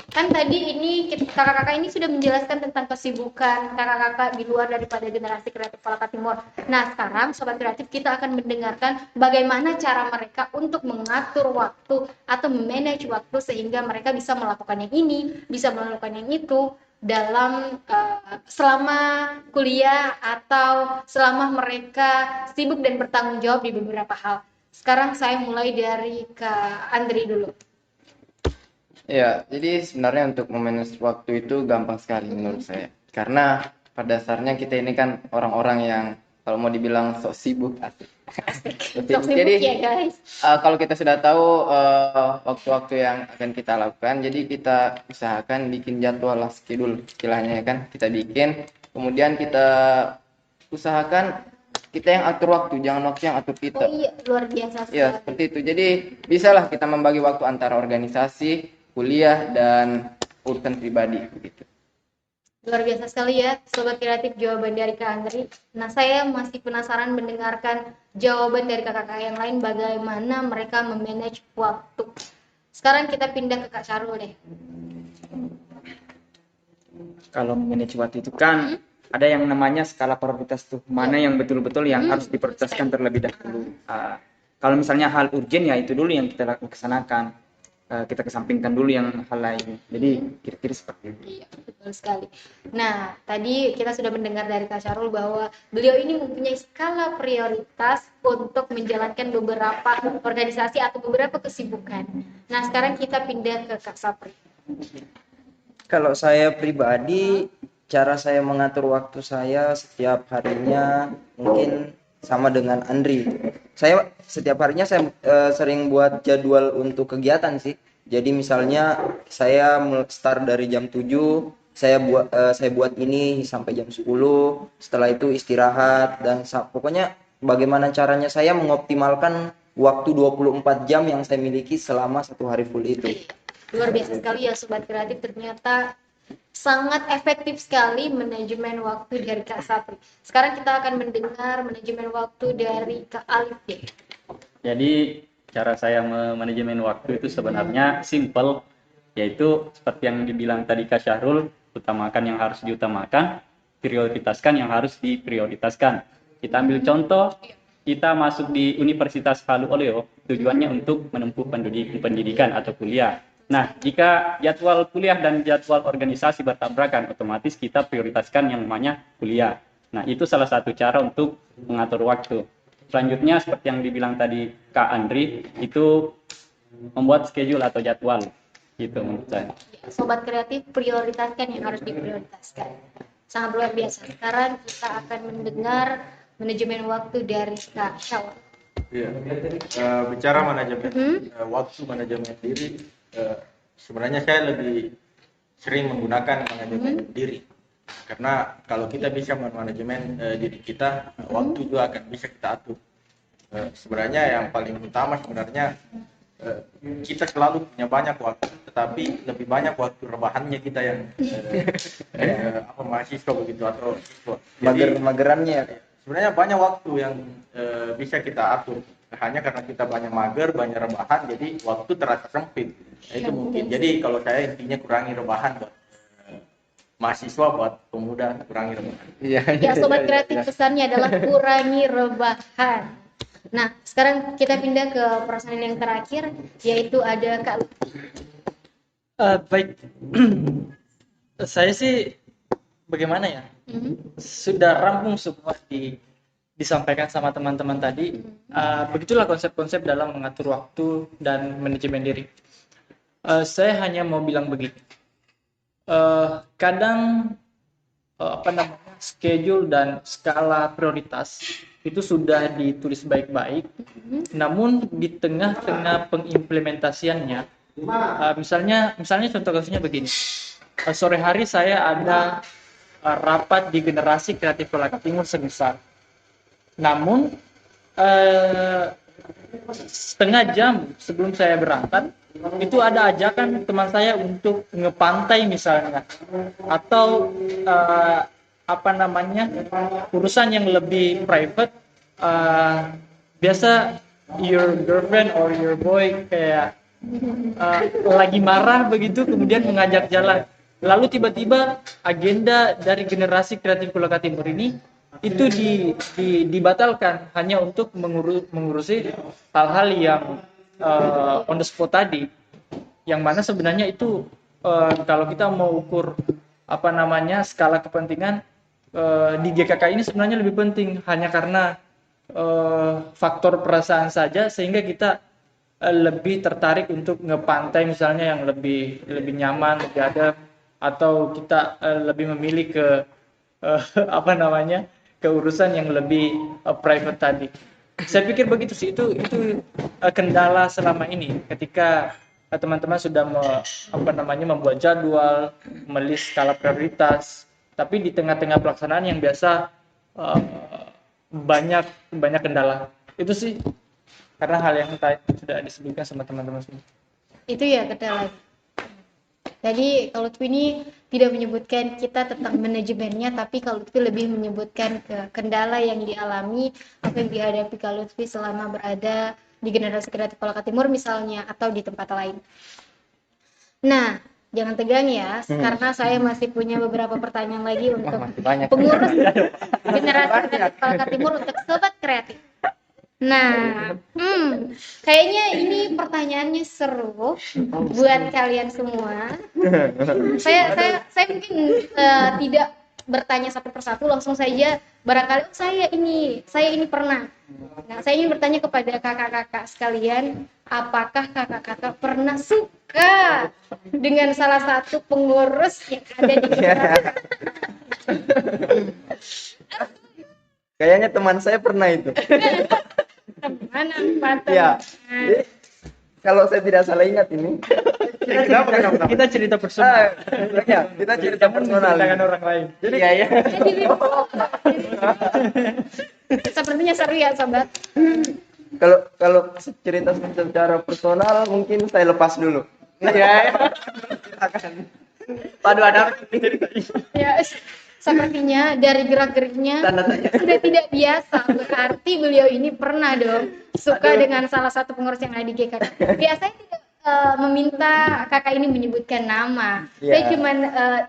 kan tadi ini kakak-kakak ini sudah menjelaskan tentang kesibukan kakak-kakak di luar daripada generasi kreatif Kolaka Timur. Nah, sekarang sobat kreatif kita akan mendengarkan bagaimana cara mereka untuk mengatur waktu atau memanage waktu sehingga mereka bisa melakukan yang ini, bisa melakukan yang itu dalam selama kuliah atau selama mereka sibuk dan bertanggung jawab di beberapa hal. Sekarang saya mulai dari Kak Andri dulu. Ya, jadi sebenarnya untuk memanage waktu itu gampang sekali menurut saya. Karena pada dasarnya kita ini kan orang-orang yang kalau mau dibilang sok sibuk, asik. Sok sibuk Jadi ya guys. kalau kita sudah tahu waktu-waktu yang akan kita lakukan, jadi kita usahakan bikin jadwal lah, schedule istilahnya ya kan. Kita bikin, kemudian kita usahakan kita yang atur waktu, jangan waktu yang atur kita. Oh iya, luar biasa sekali. Ya, seperti itu. Jadi bisalah kita membagi waktu antara organisasi, kuliah, dan urusan pribadi begitu. Luar biasa sekali ya sobat kreatif jawaban dari Kak Andri. Nah, saya masih penasaran mendengarkan jawaban dari kakak-kakak yang lain bagaimana mereka memanage waktu. Sekarang kita pindah ke Kak Syarul deh. Kalau manage waktu itu kan ada yang namanya skala prioritas tuh. Mana yang betul-betul yang harus diprioritaskan terlebih dahulu. Kalau misalnya hal urgent ya itu dulu yang kita laksanakan. kita kesampingkan dulu yang hal lain. Jadi kira-kira seperti itu. Iya, betul sekali. Nah, tadi kita sudah mendengar dari Kak Syarul bahwa beliau ini mempunyai skala prioritas untuk menjalankan beberapa organisasi atau beberapa kesibukan. Nah, sekarang kita pindah ke Kak Sapri. Kalau saya pribadi, cara saya mengatur waktu saya setiap harinya mungkin sama dengan Andri. Saya setiap harinya saya sering buat jadwal untuk kegiatan sih. Jadi misalnya saya start dari jam 7, saya buat ini sampai jam 10. Setelah itu istirahat dan pokoknya bagaimana caranya saya mengoptimalkan waktu 24 jam yang saya miliki selama satu hari full itu. Luar biasa sekali ya Sobat Kreatif, ternyata sangat efektif sekali manajemen waktu dari Kak Sapri. Sekarang kita akan mendengar manajemen waktu dari Kak Alif deh. Jadi cara saya manajemen waktu itu sebenarnya simple, yaitu seperti yang dibilang tadi Kak Syahrul, utamakan yang harus diutamakan, prioritaskan yang harus diprioritaskan. Kita ambil contoh, kita masuk di Universitas Halu Oleo, tujuannya untuk menempuh pendidikan atau kuliah. Nah, jika jadwal kuliah dan jadwal organisasi bertabrakan, otomatis kita prioritaskan yang namanya kuliah. Nah, itu salah satu cara untuk mengatur waktu. Selanjutnya, seperti yang dibilang tadi Kak Andri, itu membuat schedule atau jadwal. Gitu menurut saya. Sobat Kreatif, prioritaskan yang harus diprioritaskan. Sangat luar biasa. Sekarang kita akan mendengar manajemen waktu dari Kak Syawal. Iya. Bicara manajemen waktu, manajemen diri, sebenarnya saya lebih sering menggunakan manajemen diri, karena kalau kita bisa manajemen diri kita, waktu juga akan bisa kita atur. Sebenarnya yang paling utama sebenarnya kita selalu punya banyak waktu, tetapi lebih banyak waktu rebahannya kita yang mahasiswa begitu atau siswa. Magerannya. Sebenarnya banyak waktu yang bisa kita atur, hanya karena kita banyak mager, banyak rebahan, jadi waktu terasa sempit. Nah, itu mungkin. Jadi kalau saya intinya kurangi rebahan buat mahasiswa, buat pemuda, kurangi rebahan. Ya, Sobat Kreatif, pesannya adalah kurangi rebahan. Nah, sekarang kita pindah ke perasaan yang terakhir, yaitu ada Kak Lutfi. Baik, saya sih bagaimana ya? Sudah rampung semua disampaikan sama teman-teman tadi. Begitulah konsep-konsep dalam mengatur waktu dan manajemen diri. Saya hanya mau bilang begini. Kadang schedule dan skala prioritas itu sudah ditulis baik-baik, namun di tengah-tengah pengimplementasiannya, misalnya contoh kasusnya begini. Sore hari saya ada rapat di Generasi Kreatif Kolaka Timur sebesar. Namun setengah jam sebelum saya berangkat itu ada ajakan teman saya untuk ngepantai misalnya, atau urusan yang lebih private. Biasa your girlfriend or your boy kayak lagi marah begitu, kemudian mengajak jalan. Lalu tiba-tiba agenda dari Generasi Kreatif Kolaka Timur ini itu dibatalkan hanya untuk mengurusi hal-hal yang on the spot tadi, yang mana sebenarnya itu kalau kita mau ukur skala kepentingan di GKK ini sebenarnya lebih penting, hanya karena faktor perasaan saja sehingga kita lebih tertarik untuk ngepantai misalnya yang lebih nyaman, lebih adem, atau kita lebih memilih ke ke urusan yang lebih private tadi. Saya pikir begitu sih, itu kendala selama ini ketika teman-teman sudah membuat jadwal, melis skala prioritas, tapi di tengah-tengah pelaksanaan yang biasa banyak kendala. Itu sih karena hal yang sudah disebutkan sama teman-teman semua. Itu ya kendala. Jadi kalau Lutfi ini tidak menyebutkan kita tentang manajemennya, tapi kalau Lutfi lebih menyebutkan ke kendala yang dialami, apa yang dihadapi kalau Lutfi selama berada di Generasi Kreatif Kolaka Timur misalnya, atau di tempat lain. Nah, jangan tegang ya, karena saya masih punya beberapa pertanyaan lagi untuk pengurus Generasi Kreatif Kolaka Timur, untuk Sobat Kreatif. Nah, kayaknya ini pertanyaannya seru buat kalian semua. Saya mungkin tidak bertanya satu persatu, langsung saja barangkali saya ini pernah. Nah, saya ingin bertanya kepada kakak-kakak sekalian, apakah kakak-kakak pernah suka dengan salah satu pengurus yang ada di Kayaknya teman saya pernah itu. mana Pak? Ya. Jadi, kalau saya tidak salah ingat ini. Kita cerita personal. Ya, kita cerita personal. Jangan orang lain. Jadi ya. Sepertinya seru ya sobat. Kalau cerita secara personal mungkin saya lepas dulu. Ya. Padu ada Ya, sepertinya dari gerak-geriknya sudah tidak biasa. Berarti beliau ini pernah dong suka dengan salah satu pengurus yang ada di GKK. Biasanya tidak meminta kakak ini menyebutkan nama. Saya cuma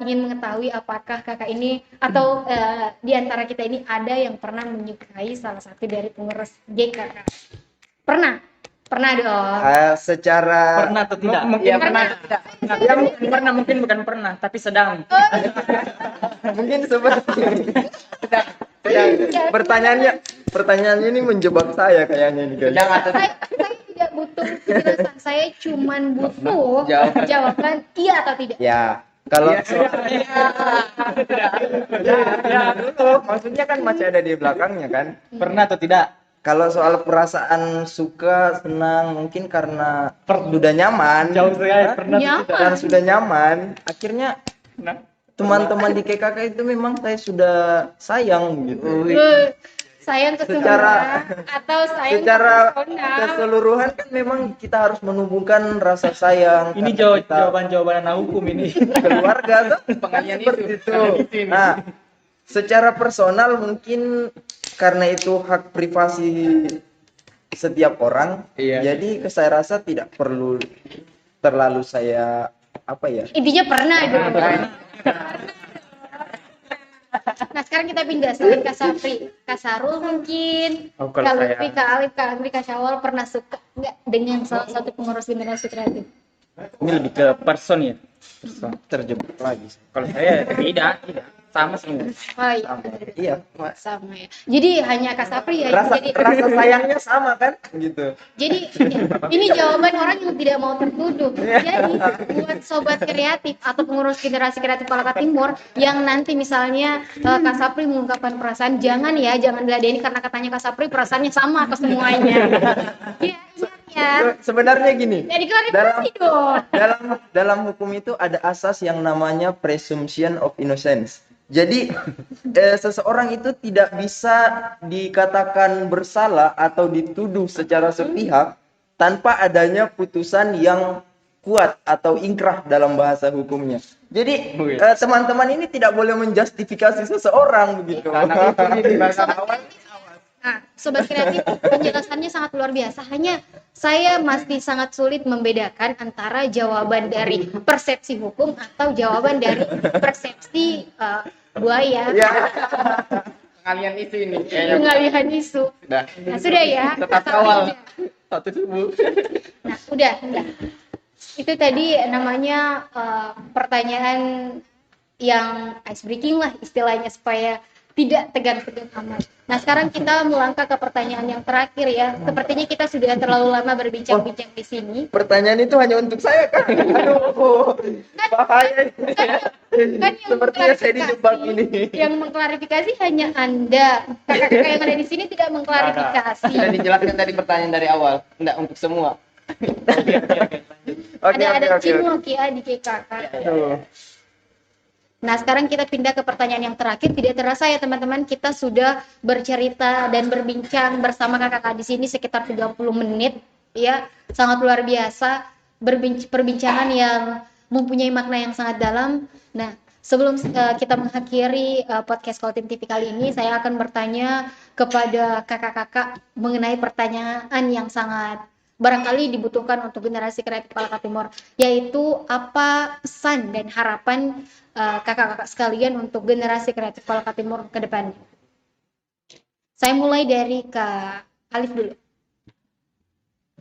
ingin mengetahui apakah kakak ini atau di antara kita ini ada yang pernah menyukai salah satu dari pengurus GKK. Pernah dong. Secara Pernah atau tidak? Mungkin pernah. Ya, mungkin pernah, mungkin bukan pernah, tapi sedang. mungkin seperti pertanyaannya ini menjebak saya kayaknya ini guys. Jangan Saya tidak butuh penjelasan, saya cuman butuh jawaban iya atau tidak. Ya, kalau dulu maksudnya kan masih ada di belakangnya kan. Pernah atau tidak? Kalau soal perasaan suka, senang, mungkin karena sudah nyaman. Jauh sekali. Pernah atau Nyaman. tidak? Karena sudah nyaman, akhirnya teman-teman di KKK itu memang saya sudah sayang gitu. Sayang ke Secara- semua atau sayang Secara ke personal. keseluruhan kan memang kita harus menumbuhkan rasa sayang. Ini karena kita jawaban anak hukum ini. keluarga tuh pengalian seperti itu. itu. Nah, secara personal mungkin karena itu hak privasi setiap orang, jadi saya rasa tidak perlu terlalu saya Intinya pernah dong. Nah sekarang kita pindah selain Kak Sapri, Kak Sarul mungkin, Oh, Kak kalau Lutfi, Kak Alif, Kak Andri, Kak Syawal pernah suka nggak dengan salah satu pengurus generasi kreatif? Ini lebih ke person ya. terjebak lagi. Kalau saya tidak. Sama semua. Oh iya, Iya, sama ya. Jadi hanya Kak Sapri ya yang rasa sayangnya sama kan gitu. jadi ini jawaban orang yang tidak mau tertuduh. Jadi buat sobat kreatif atau pengurus generasi kreatif Kolaka Timur yang nanti misalnya Kak Sapri mengungkapkan perasaan, jangan diladeni karena katanya Kak Sapri perasaannya sama ke semuanya. Iya, ingat ya. Sebenarnya gini, Jadi klarifikasi dong. dalam hukum itu ada asas yang namanya presumption of innocence. Jadi seseorang itu tidak bisa dikatakan bersalah atau dituduh secara sepihak tanpa adanya putusan yang kuat atau ingkrah dalam bahasa hukumnya. Jadi teman-teman ini tidak boleh menjustifikasi seseorang begitu. Karena itu nih di bahasa awal. Nah, sobat kreatif, penjelasannya sangat luar biasa. Hanya saya masih sangat sulit membedakan antara jawaban dari persepsi hukum atau jawaban dari persepsi buaya. Ya. Pengalian isu ini. Pengalihan isu. Sudah. Nah, sudah ya. Tetap Sampai kawal. sudah. Satu subuh. Nah, udah. Itu tadi namanya pertanyaan yang ice breaking lah istilahnya supaya tidak tegang-tegang amat. Nah, sekarang kita melangkah ke pertanyaan yang terakhir ya. Sepertinya kita sudah terlalu lama berbincang-bincang di sini. Pertanyaan itu hanya untuk saya kan? Aduh, bahaya ini. Kan yang Sepertinya saya dijebak ini. Yang mengklarifikasi hanya Anda. Kakak-kakak yang ada di sini tidak mengklarifikasi. Sudah dijelaskan tadi pertanyaan dari awal. Enggak untuk semua. Ada cimok ya di KKK. Aduh. Nah, sekarang kita pindah ke pertanyaan yang terakhir. Tidak terasa ya teman-teman, kita sudah bercerita dan berbincang bersama kakak-kakak di sini sekitar 30 menit ya. Sangat luar biasa perbincangan yang mempunyai makna yang sangat dalam. Nah, sebelum kita mengakhiri podcast Koltim TV kali ini, saya akan bertanya kepada kakak-kakak mengenai pertanyaan yang sangat barangkali dibutuhkan untuk generasi kreatif Kolaka Timur, yaitu apa pesan dan harapan kakak-kakak sekalian untuk generasi kreatif Kolaka Timur ke depannya. Saya mulai dari Kak Alif dulu.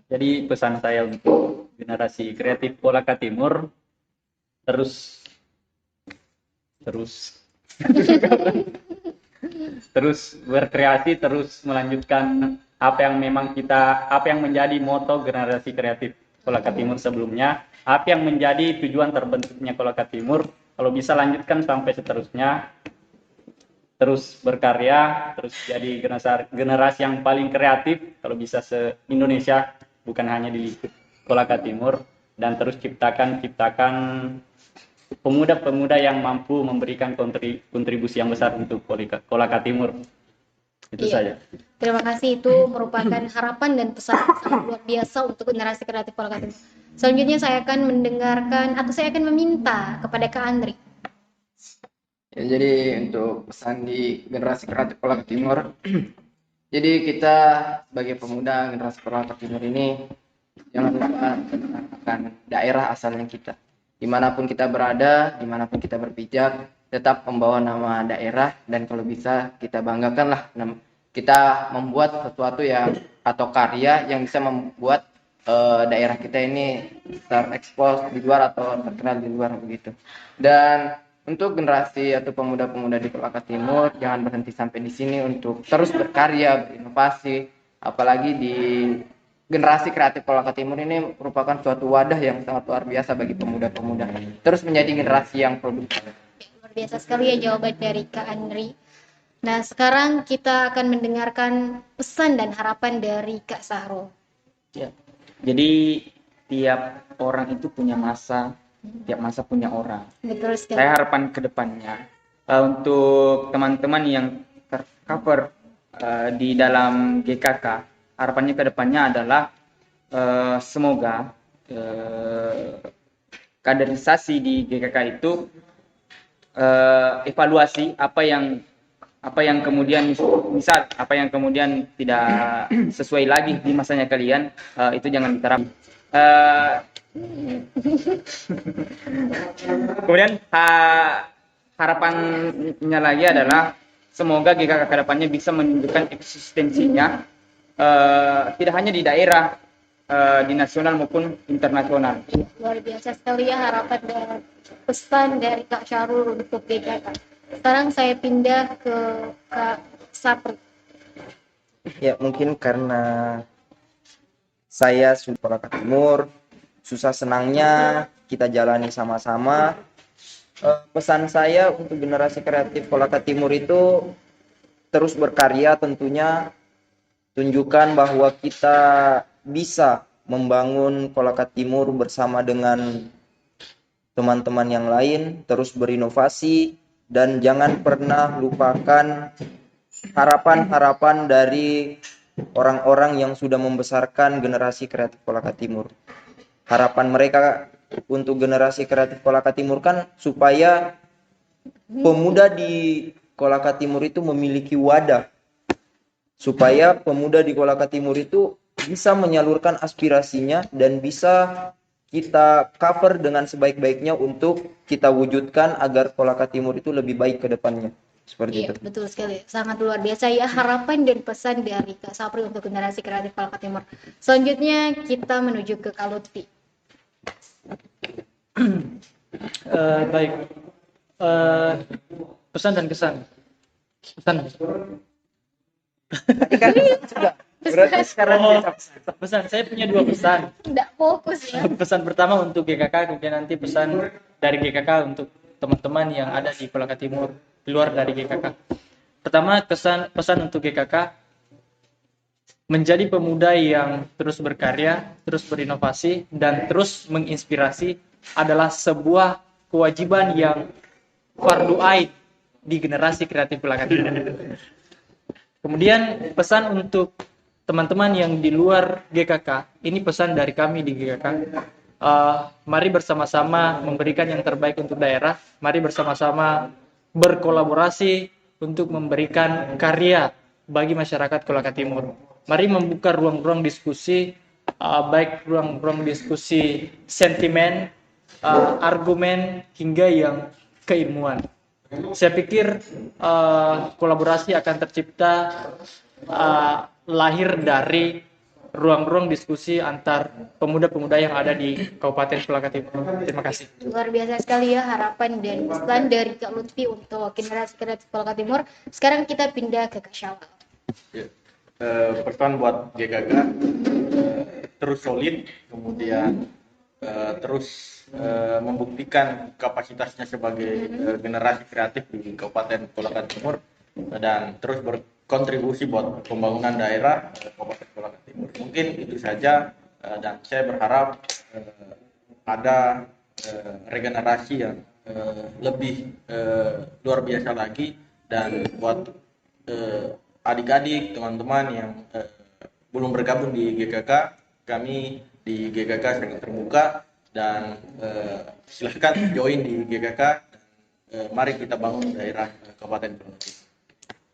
Jadi pesan saya untuk generasi kreatif Kolaka Timur terus berkreasi, terus melanjutkan apa yang menjadi moto generasi kreatif Kolaka Timur sebelumnya, apa yang menjadi tujuan terbentuknya Kolaka Timur, kalau bisa lanjutkan sampai seterusnya, terus berkarya, terus jadi generasi yang paling kreatif kalau bisa se-Indonesia, bukan hanya di Kolaka Timur, dan terus ciptakan pemuda-pemuda yang mampu memberikan kontribusi yang besar untuk Kolaka Timur. Itu Iya. saja. Terima kasih, itu merupakan harapan dan pesan yang sangat luar biasa untuk generasi kreatif Kolaka Timur. Selanjutnya saya akan meminta kepada Kak Andri. Ya, jadi untuk pesan di generasi kreatif Kolaka Timur, jadi kita sebagai pemuda generasi Kolaka Timur ini jangan lupa akan daerah asalnya kita. Dimanapun kita berada, dimanapun kita berpijak, tetap membawa nama daerah, dan kalau bisa kita banggakanlah kita membuat sesuatu yang atau karya yang bisa membuat daerah kita ini terekspos di luar atau terkenal di luar begitu. Dan untuk generasi atau pemuda-pemuda di Kolaka Timur, jangan berhenti sampai di sini untuk terus berkarya, berinovasi, apalagi di generasi kreatif Kolaka Timur ini merupakan suatu wadah yang sangat luar biasa bagi pemuda-pemuda. Terus menjadi generasi yang produktif. Luar biasa sekali ya jawaban dari Kak Andri. Nah, sekarang kita akan mendengarkan pesan dan harapan dari Kak Sahrul. Ya. Jadi tiap orang itu punya masa, tiap masa punya orang. Betul sekali. Saya harapan ke depannya untuk teman-teman yang tercover di dalam GKK, harapannya ke depannya adalah semoga kaderisasi di GKK itu evaluasi apa yang kemudian misal apa yang kemudian tidak sesuai lagi di masanya kalian, itu jangan diterapkan. Kemudian harapannya lagi adalah semoga GKK ke depannya bisa menunjukkan eksistensinya tidak hanya di daerah, di nasional maupun internasional. Luar biasa sekali ya harapan dan pesan dari Kak Syarul untuk GKK. Sekarang saya pindah ke Kak Sapri. Ya, mungkin karena saya sudah Kolaka Timur, susah senangnya kita jalani sama-sama. Pesan saya untuk generasi kreatif Kolaka Timur itu terus berkarya tentunya, tunjukkan bahwa kita bisa membangun Kolaka Timur bersama dengan teman-teman yang lain, terus berinovasi, dan jangan pernah lupakan harapan-harapan dari orang-orang yang sudah membesarkan generasi kreatif Kolaka Timur. Harapan mereka untuk generasi kreatif Kolaka Timur kan supaya pemuda di Kolaka Timur itu memiliki wadah, supaya pemuda di Kolaka Timur itu bisa menyalurkan aspirasinya dan bisa kita cover dengan sebaik-baiknya untuk kita wujudkan agar Kolaka Timur itu lebih baik ke depannya. Seperti Iya, itu. betul sekali. Sangat luar biasa ya harapan dan pesan dari Kak Sapri untuk generasi kreatif Kolaka Timur. Selanjutnya kita menuju ke Kak Lutfi. Baik. Pesan dan kesan. Pesan. Berarti sekarang kita Pesan. Saya punya 2 pesan. Tidak fokus ya. Pesan pertama untuk GKK, kemudian nanti pesan dari GKK untuk teman-teman yang ada di Kolaka Timur, di luar dari GKK. Pertama, pesan untuk GKK, menjadi pemuda yang terus berkarya, terus berinovasi, dan terus menginspirasi adalah sebuah kewajiban yang fardu ain di generasi kreatif Kolaka Timur. Kemudian pesan untuk teman-teman yang di luar GKK, ini pesan dari kami di GKK. Mari bersama-sama memberikan yang terbaik untuk daerah. Mari bersama-sama berkolaborasi untuk memberikan karya bagi masyarakat Kolaka Timur. Mari membuka ruang-ruang diskusi, baik ruang-ruang diskusi sentimen, argumen, hingga yang keilmuan. Saya pikir kolaborasi akan tercipta lahir dari ruang-ruang diskusi antar pemuda-pemuda yang ada di Kabupaten Kolaka Timur. Terima kasih. Luar biasa sekali ya harapan dan pesan dari Kak Lutfi untuk generasi kreatif Kolaka Timur. Sekarang kita pindah ke Kak Syawal. Ya. Pesan buat GKK terus solid, kemudian terus membuktikan kapasitasnya sebagai generasi kreatif di Kabupaten Kolaka Timur dan terus berkontribusi buat pembangunan daerah Kabupaten Kolaka Timur. Mungkin itu saja dan saya berharap ada regenerasi yang lebih luar biasa lagi, dan buat adik-adik, teman-teman yang belum bergabung di GKK, kami di GKK sangat terbuka dan silahkan join di GKK. Mari kita bangun daerah Kabupaten Kolaka Timur.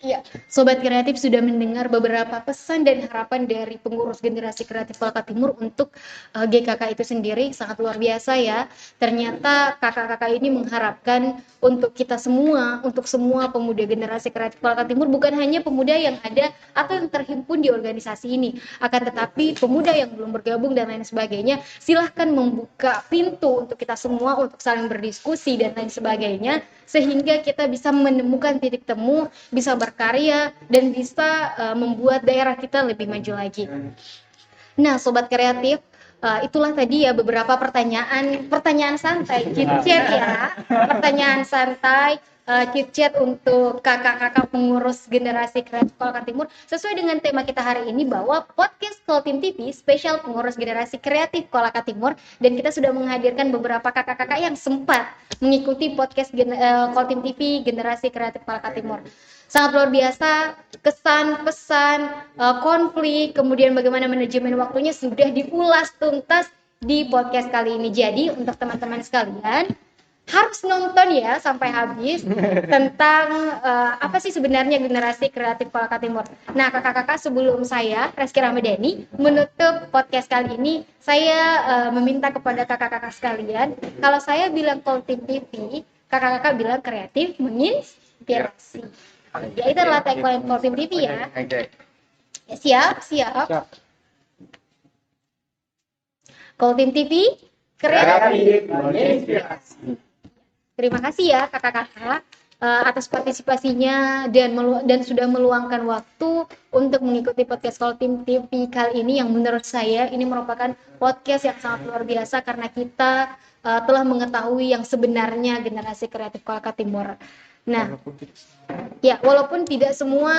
Iya, Sobat Kreatif sudah mendengar beberapa pesan dan harapan dari pengurus generasi kreatif Kolaka Timur untuk GKK itu sendiri. Sangat luar biasa ya. Ternyata kakak-kakak ini mengharapkan untuk kita semua, untuk semua pemuda generasi kreatif Kolaka Timur, bukan hanya pemuda yang ada atau yang terhimpun di organisasi ini, akan tetapi pemuda yang belum bergabung dan lain sebagainya, silahkan membuka pintu untuk kita semua untuk saling berdiskusi dan lain sebagainya, sehingga kita bisa menemukan titik temu, bisa berkarya, dan bisa membuat daerah kita lebih maju lagi. Nah, Sobat Kreatif, itulah tadi ya beberapa pertanyaan santai, chit chat ya, pertanyaan santai, chit chat untuk kakak-kakak pengurus generasi kreatif Kolaka Timur, sesuai dengan tema kita hari ini bahwa podcast Koltim TV spesial pengurus generasi kreatif Kolaka Timur, dan kita sudah menghadirkan beberapa kakak-kakak yang sempat mengikuti podcast Koltim TV generasi kreatif Kolaka Timur. Sangat luar biasa, kesan, pesan, konflik, kemudian bagaimana manajemen waktunya sudah diulas tuntas di podcast kali ini. Jadi untuk teman-teman sekalian harus nonton ya sampai habis tentang apa sih sebenarnya generasi kreatif Kolaka Timur. Nah, kakak-kakak, sebelum saya Reski Ramadhani menutup podcast kali ini, saya meminta kepada kakak-kakak sekalian, kalau saya bilang Koltim TV, kakak-kakak bilang kreatif menginspirasi. Ya, itu adalah tagline Koltim TV ya. Ya, siap. Koltim TV kreatif menginspirasi. Terima kasih ya kakak-kakak atas partisipasinya dan sudah meluangkan waktu untuk mengikuti podcast Koltim TV kali ini, yang menurut saya ini merupakan podcast yang sangat luar biasa karena kita telah mengetahui yang sebenarnya generasi kreatif Kolaka Timur. Nah, ya, walaupun tidak semua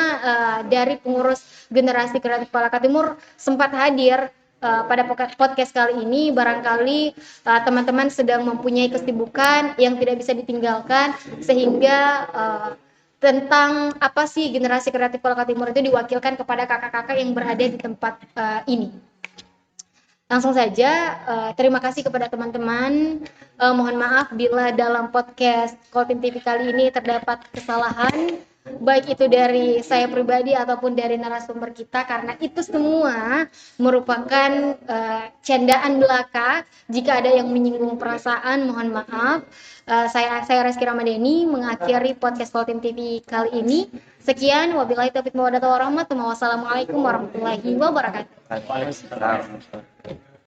dari pengurus generasi kreatif Kolaka Timur sempat hadir pada podcast kali ini, barangkali teman-teman sedang mempunyai kesibukan yang tidak bisa ditinggalkan, sehingga tentang apa sih generasi kreatif Kolaka Timur itu diwakilkan kepada kakak-kakak yang berada di tempat ini. Langsung saja, terima kasih kepada teman-teman. Mohon maaf bila dalam podcast Koltim TV kali ini terdapat kesalahan, baik itu dari saya pribadi ataupun dari narasumber kita, karena itu semua merupakan candaan belaka. Jika ada yang menyinggung perasaan, mohon maaf. Saya Reski Ramadhani mengakhiri podcast Koltim TV kali ini. Sekian, wabillahi taufiq wal hidayah. Wassalamualaikum warahmatullahi wabarakatuh. Waalaikumsalam.